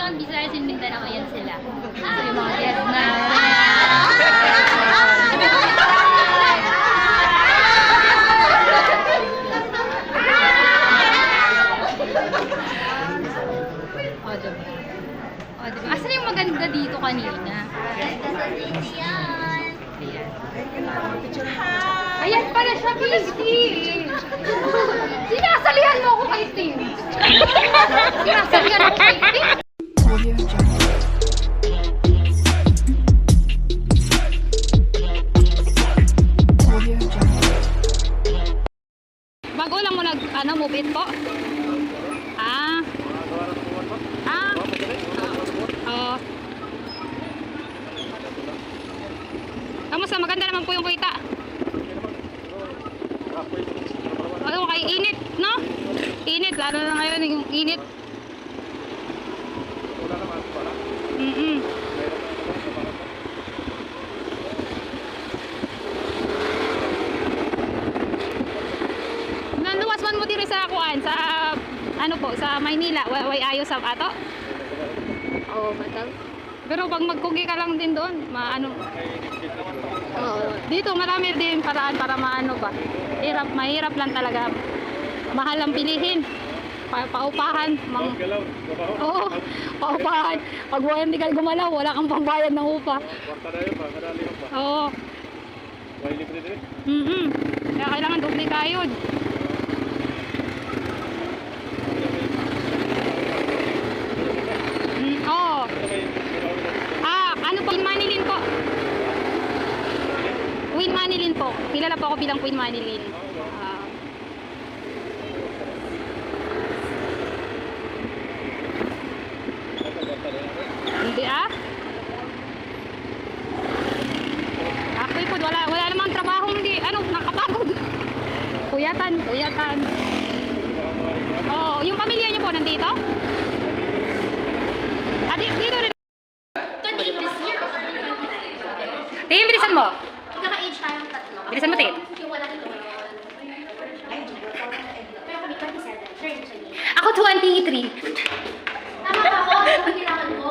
Luzon, Visayas, and Mindanao, ayan sila. So yung mga guest na... O, diba? O, diba? Asan yung maganda dito kanina? Ayan pala siya, Casey! Sinasalihan mo ako kay Tim! Sinasalihan ako kay Tim! Bago lang mo mupit po? Oo. Kamusta? Maganda naman po yung kita. Ano kay init, no? Init, lalo na ngayon yung init. Nanluwas man mo diri sa kuan sa ano po sa Maynila, way ayo sa ato. Oh, batal. Pero pag magkugi ka lang din doon, maano. Dito marami din paraan para maano ba. Mahirap lang talaga. Mahal ang pilihin. Paupahan, Oo, paupahan. Pag hindi ka gumalaw, wala kang pambayad ng upa. Oo. Kaya kailangan doble kayod. Oo. Ano po, Queen Manilin po. Queen Manilin po. Kilala po ako bilang Queen Manilin. Hindi Ako'y po, wala namang trabaho, hindi, nakapagod. Kuyatan. Oh, yung pamilya niyo po nandito? Dito rin. Tim, bilisan mo. Kaka-age tayong tatlo. Bilisan mo, Tim. Yung wala ito. Pero kami 27. Turn to me. Ako 23. Tama ba ako? Ano kailangan ko?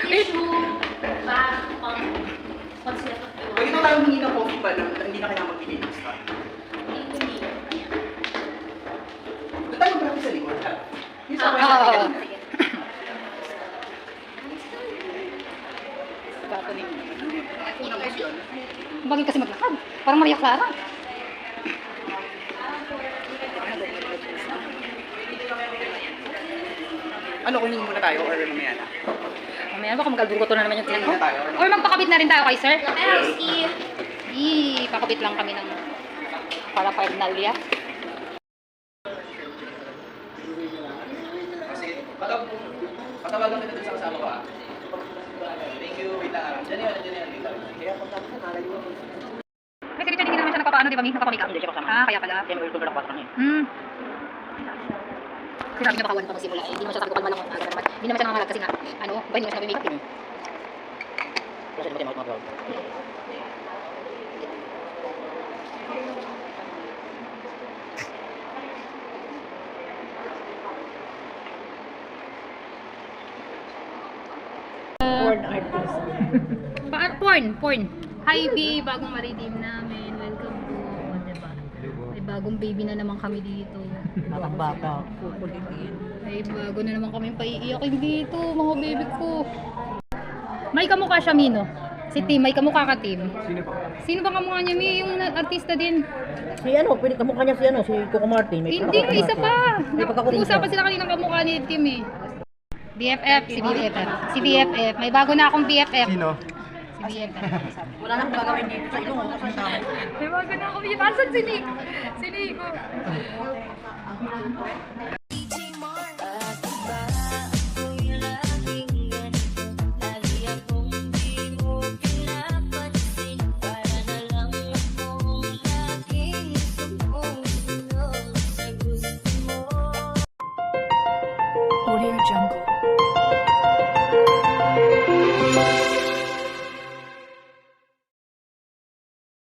Tissue, bag, concept of Pwede na tayo humingi ng coffee ba na hindi na kailangan magbili ng stock? hindi. Doon tayo marami sa likod. Yung sa Oo. kanina. Bagay kasi maglakad. Parang Maria Clara. Ano, kunin muna tayo or mamaya na? Mamaya baka mag-alburgoto na naman yung tiyan ko. Kunin na tayo. Or magpakabit na rin tayo kay sir. Pero Steve, Pakabit lang kami ng para paraphernalia. Patawagan kita dun sa kasama ko Thank you, wait lang Diyan yun. Kaya pag tapos na, nalayo ako. Kasi Richard, hindi naman siya nagpapaano, di ba? Nagpapamakeup. Hindi siya kasama. Kaya pala. Kaya mag-ulto na pasok niya. Sinabi niya baka wala pa magsimula. Hindi naman siya sabi ko kalma lang. Hindi naman siya nangangalag kasi nga, ba hindi naman siya nag-makeup. Kasi di ba tayo mag-ulto? Porn artist. Porn. Hi B, bagong ma-redeem namin. Welcome po. Diba? May bagong baby na naman kami dito. Bata, kukulitin. May bago na naman kami paiiyakin dito, mga baby ko. May kamukha siya, Mino. Si Tim, may kamukha ka, Tim. Sino pa? Sino ba kamukha niya? May yung artista din. Si pwede kamukha niya si Coco Martin. Hindi, isa pa. May pagkakuling siya. Usapan sila kanina kamukha ni Tim eh. BFF, si BFF. Si BFF. May bago na akong BFF. Sino? Si BFF. Wala nang gagawin dito sa ilong. Kasi sa May bago na akong BFF. Asan si Nick? Si Nico.